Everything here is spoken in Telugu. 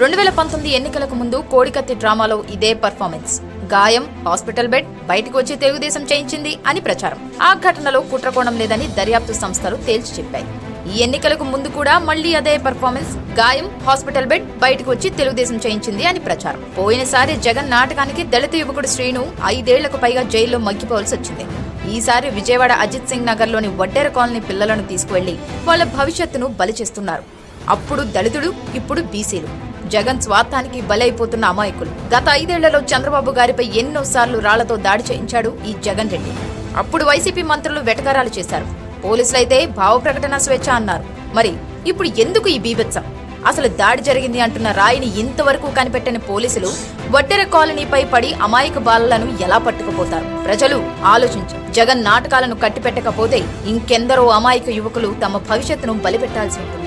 2019 ఎన్నికలకు ముందు కోడికత్తి డ్రామాలో ఇదే పర్ఫార్మెన్స్. గాయం, హాస్పిటల్ బెడ్, బయటకు వచ్చి తెలుగుదేశం చేయించింది అని ప్రచారం. ఆ ఘటనలో కుట్రకోణం లేదని దర్యాప్తు సంస్థలు తేల్చి చెప్పాయి. ఈ ఎన్నికలకు ముందు కూడా మళ్లీ అదే పర్ఫార్మెన్స్. గాయం, హాస్పిటల్ బెడ్, బయటకు వచ్చి తెలుగుదేశం చేయించింది అని ప్రచారం. పోయినసారి జగన్ నాటకానికి దళిత యువకుడు శ్రీను 5 ఏళ్లకు పైగా జైల్లో మగ్గిపోవాల్సి వచ్చింది. ఈసారి విజయవాడ అజిత్ సింగ్ నగర్ లోని వడ్డేర కాలనీ పిల్లలను తీసుకువెళ్లి వాళ్ల భవిష్యత్తును బలి చేస్తున్నారు. అప్పుడు దళితుడు, ఇప్పుడు బీసీలు. జగన్ స్వార్థానికి బలైపోతున్న అమాయకులు. గత 5 ఏళ్లలో చంద్రబాబు గారిపై ఎన్నోసార్లు రాళ్లతో దాడి చేయించాడు ఈ జగన్ రెడ్డి. అప్పుడు వైసీపీ మంత్రులు వెటకారాలు చేశారు. పోలీసులైతే భావ ప్రకటన స్వేచ్ఛ అన్నారు. మరి ఇప్పుడు ఎందుకు ఈ బీభత్సం? అసలు దాడి జరిగింది అంటున్న రాయిని ఇంతవరకు కనిపెట్టని పోలీసులు వడ్డెర కాలనీపై పడి అమాయక బాలలను ఎలా పట్టుకుపోతారు? ప్రజలు ఆలోచించారు. జగన్ నాటకాలను కట్టిపెట్టకపోతే ఇంకెందరో అమాయక యువకులు తమ భవిష్యత్తును బలిపెట్టాల్సి ఉంటుంది.